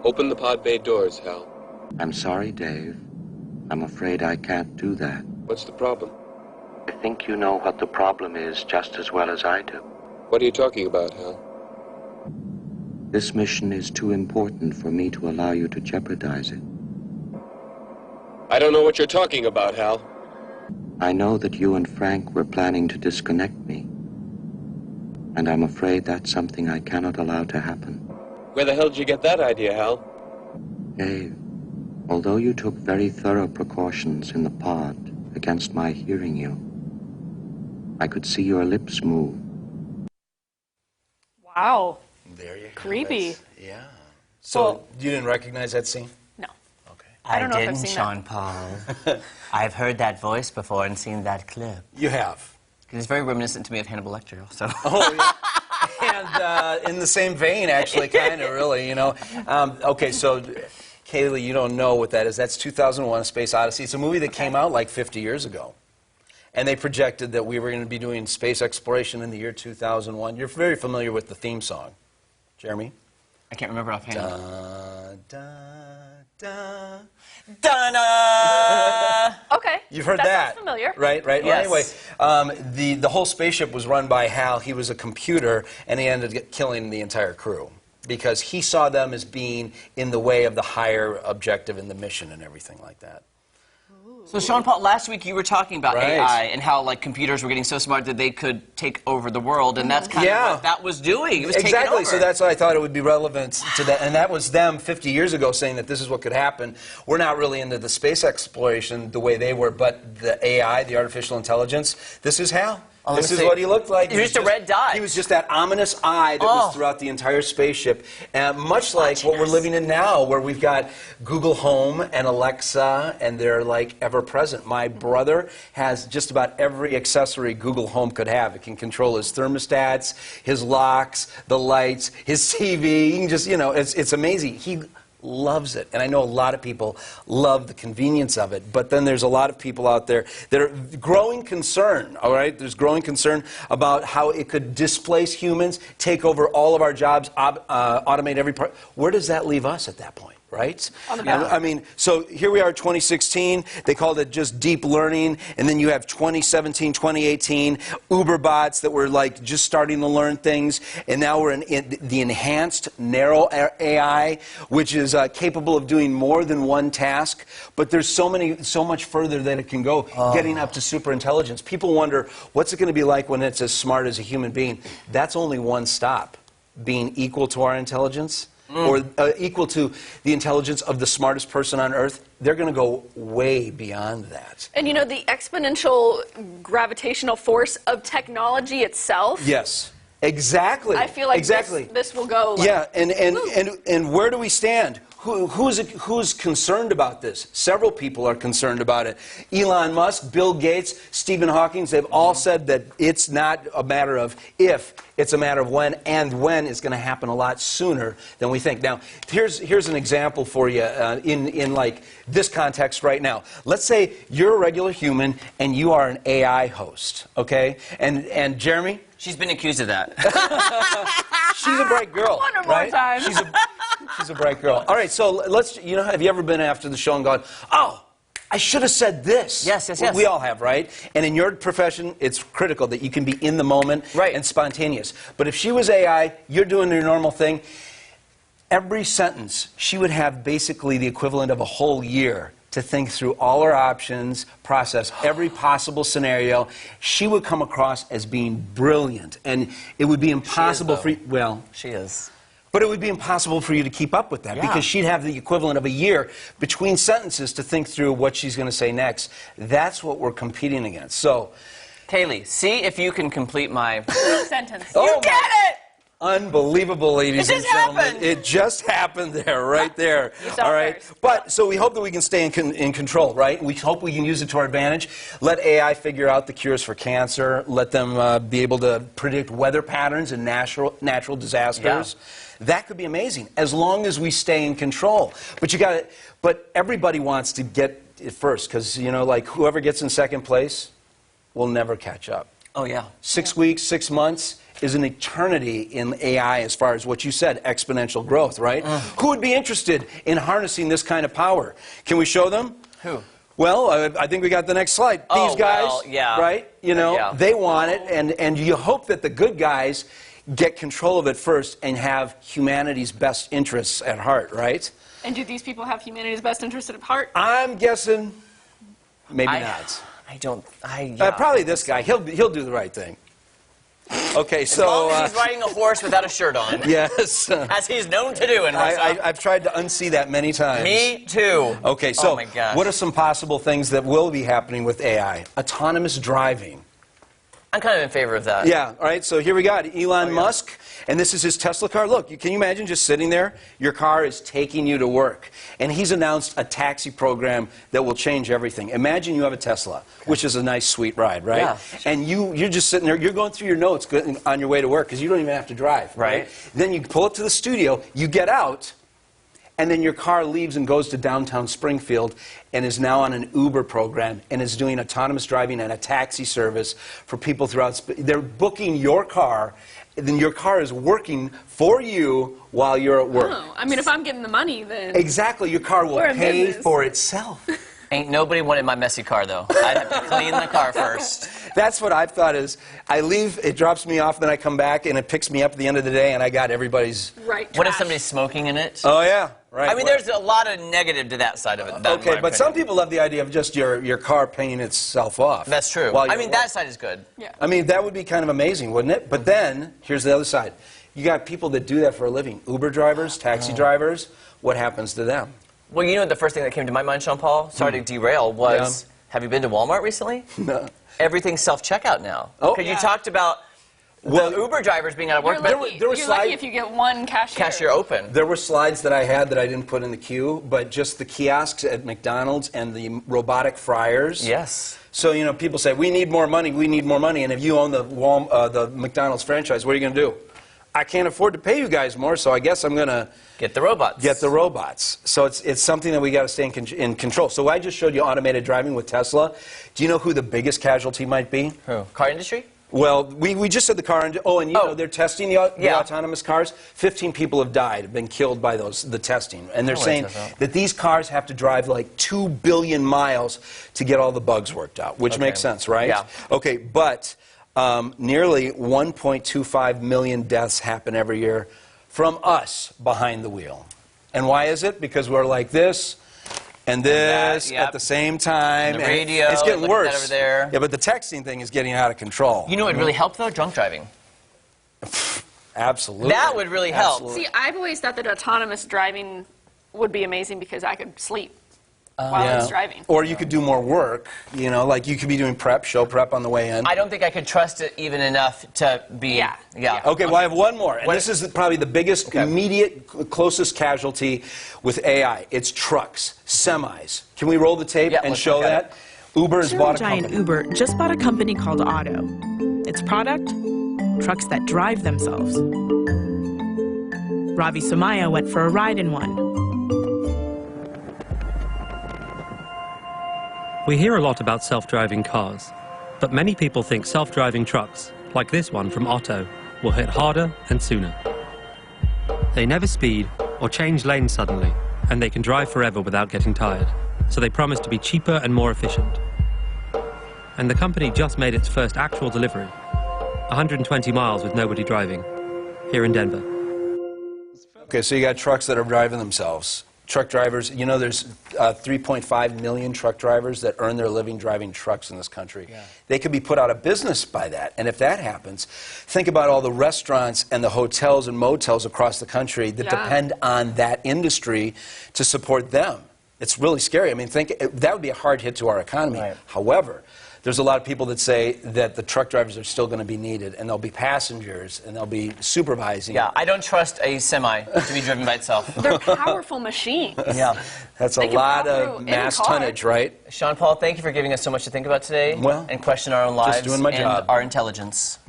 Open the pod bay doors, Hal. I'm sorry, Dave. I'm afraid I can't do that. What's the problem? I think you know what the problem is just as well as I do. What are you talking about, Hal? This mission is too important for me to allow you to jeopardize it. I don't know what you're talking about, Hal. I know that you and Frank were planning to disconnect me. And I'm afraid that's something I cannot allow to happen. Where the hell did you get that idea, Hal? Dave, although you took very thorough precautions in the pod against my hearing you, I could see your lips move. Wow. There you go. Creepy. Yeah. So Well- you didn't recognize that scene? No. Okay. I don't know if I've didn't, seen Sean Paul. I've heard that voice before and seen that clip. You have. It's very reminiscent to me of Hannibal Lecter, so. Oh, yeah. And in the same vein, actually, kind of, really, you know. Okay, so, Kaylee, you don't know what that is. That's 2001: A Space Odyssey. It's a movie that came out like 50 years ago. And they projected that we were going to be doing space exploration in the year 2001. You're very familiar with the theme song. Jeremy? I can't remember offhand. Da, da, da. Donna! Okay. You've heard that that. sounds familiar. Right. Yes. Well, anyway, the whole spaceship was run by Hal. He was a computer, and he ended up killing the entire crew because he saw them as being in the way of the higher objective in the mission and everything like that. So, Sean Paul, last week you were talking about Right. AI and how, like, computers were getting so smart that they could take over the world, and that's kind of what that was doing. It was taking Exactly. over. So that's why I thought it would be relevant to that. And that was them 50 years ago saying that this is what could happen. We're not really into the space exploration the way they were, but the AI, the artificial intelligence, this is Hal. Oh, This is what he looked like. He was just a red dot. He was just that ominous eye that was throughout the entire spaceship. Much like what we're living in now, where we've got Google Home and Alexa, and they're like ever present. My brother has just about every accessory Google Home could have. It can control his thermostats, his locks, the lights, his TV. You can just, you know, it's amazing. He loves it. And I know a lot of people love the convenience of it, but then there's a lot of people out there that are growing concern, all right? There's growing concern about how it could displace humans, take over all of our jobs, automate every part. Where does that leave us at that point? Right? I mean, so here we are, 2016. They called it just deep learning. And then you have 2017, 2018, Uber bots that were like just starting to learn things. And now we're in the enhanced narrow AI, which is capable of doing more than one task. But there's so much further that it can go, getting up to super intelligence. People wonder, what's it going to be like when it's as smart as a human being? That's only one stop, being equal to our intelligence. Or equal to the intelligence of the smartest person on Earth. They're going to go way beyond that. And you know, the exponential gravitational force of technology itself. Yes, exactly. I feel like this will go. Like, yeah, and where do we stand? Who's concerned about this? Several people are concerned about it. Elon Musk, Bill Gates, Stephen Hawking, they've all said that it's not a matter of if, it's a matter of when, and when is going to happen a lot sooner than we think. Now, here's an example for you in like this context right now. Let's say you're a regular human and you are an AI host, okay? And Jeremy? She's been accused of that. She's a bright girl, One or right? more time. She's a bright girl. All right, so let's, you know, have you ever been after the show and gone, oh, I should have said this? Yes, yes, Well, yes. we all have, right? And in your profession, it's critical that you can be in the moment and spontaneous. But if she was AI, you're doing your normal thing, every sentence, she would have basically the equivalent of a whole year to think through all her options, process every possible scenario. She would come across as being brilliant, and it would be impossible for you, well, she is. But it would be impossible for you to keep up with that because she'd have the equivalent of a year between sentences to think through what she's going to say next. That's what we're competing against. So, Kaylee, see if you can complete my sentence. You get it! Unbelievable, ladies and gentlemen. Happened. It just happened there, right there. saw All right. first. But so we hope that we can stay in control, right? We hope we can use it to our advantage. Let AI figure out the cures for cancer. Let them be able to predict weather patterns and natural disasters. Yeah. That could be amazing as long as we stay in control. But everybody wants to get it first because, you know, like whoever gets in second place will never catch up. Oh, yeah. 6 weeks, 6 months. is an eternity in AI as far as what you said, exponential growth, right? Who would be interested in harnessing this kind of power? Can we show them? Who? Well, I think we got the next slide. Oh, These guys, well, yeah. right? You know, Yeah. they want it, and you hope that the good guys get control of it first and have humanity's best interests at heart, right? And do these people have humanity's best interest at heart? I'm guessing maybe not. Probably this guy. He'll do the right thing. Okay, As so long as he's riding a horse without a shirt on. yes, As he's known to do in Russia. I've tried to unsee that many times. Me too. Okay, so oh my gosh. what are some possible things that will be happening with AI? Autonomous driving. I'm kind of in favor of that. Yeah, all right, so here we got Elon Musk, and this is his Tesla car. Look, can you imagine just sitting there? Your car is taking you to work. And he's announced a taxi program that will change everything. Imagine you have a Tesla, which is a nice, sweet ride, right? Yeah. And you're just sitting there, you're going through your notes on your way to work because you don't even have to drive, Right. Then you pull up to the studio, you get out, and then your car leaves and goes to downtown Springfield and is now on an Uber program and is doing autonomous driving and a taxi service for people throughout. They're booking your car, and then your car is working for you while you're at work. Oh, I mean, if I'm getting the money, then... Exactly, your car will We're in pay business. for itself. Ain't nobody wanted my messy car, though. I'd have to clean the car first. That's what I've thought is, I leave, it drops me off, then I come back, and it picks me up at the end of the day, and I got everybody's... Right, What if trash. somebody's smoking in it? Oh, yeah, right. I mean, there's a lot of negative to that side of it. Okay, but some people love the idea of just your car paying itself off. That's true. while I you're mean, at that work. side is good. Yeah. I mean, that would be kind of amazing, wouldn't it? But then, here's the other side. You got people that do that for a living. Uber drivers, taxi drivers. What happens to them? Well, you know, the first thing that came to my mind, Sean Paul, sorry to derail, was, have you been to Walmart recently? No. Everything's self-checkout now. Oh. Because Yeah. you talked about the Uber drivers being out of work, You're but lucky, there were you're lucky slides- if you get one cashier. cashier open. There were slides that I had that I didn't put in the queue, but just the kiosks at McDonald's and the robotic fryers. Yes. So, you know, people say, we need more money, and if you own the McDonald's franchise, what are you going to do? I can't afford to pay you guys more, so I guess I'm going to Get the robots. get the robots. So it's something that we got to stay in control. So I just showed you automated driving with Tesla. Do you know who the biggest casualty might be? Who? Car industry? Well, we just said the car. And you know, they're testing the autonomous cars. 15 people have died, have been killed by the testing. And they're saying that these cars have to drive like 2 billion miles to get all the bugs worked out, which makes sense, right? Yeah. Okay, but nearly 1.25 million deaths happen every year from us behind the wheel. And why is it? Because we're like this and this yep. at the same time. And the and radio, it's getting look at that worse. over there. Yeah, but the texting thing is getting out of control. You know what would really help, though? Drunk driving. Absolutely. That would really help. Absolutely. See, I've always thought that autonomous driving would be amazing because I could sleep while I was driving. Or you could do more work, you know, like you could be doing show prep on the way in. I don't think I could trust it even enough to be... Yeah. Okay, well, I have one more. And What- this is probably the biggest, immediate, closest casualty with AI. It's trucks, semis. Can we roll the tape Yeah, and let's show look at that? Uber has bought a Giant company. Uber just bought a company called Otto. Its product? Trucks that drive themselves. Ravi Somaya went for a ride in one. We hear a lot about self-driving cars, but many people think self-driving trucks, like this one from Otto, will hit harder and sooner. They never speed or change lanes suddenly, and they can drive forever without getting tired, so they promise to be cheaper and more efficient. And the company just made its first actual delivery, 120 miles with nobody driving, here in Denver. Okay, so you got trucks that are driving themselves. Truck drivers, you know, there's 3.5 million truck drivers that earn their living driving trucks in this country. Yeah. They could be put out of business by that. And if that happens, think about all the restaurants and the hotels and motels across the country that depend on that industry to support them. It's really scary. I mean, that would be a hard hit to our economy. Right. However, there's a lot of people that say that the truck drivers are still going to be needed, and there'll be passengers, and they'll be supervising. Yeah, I don't trust a semi to be driven by itself. They're powerful machines. Yeah. That's a They can lot plow of through any mass car. tonnage, right? Sean Paul, thank you for giving us so much to think about today Well, and question our own lives doing my and job. our intelligence.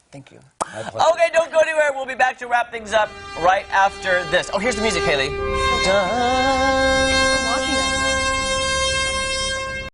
Thank you. Okay, don't go anywhere. We'll be back to wrap things up right after this. Oh, here's the music, Haley. Dun.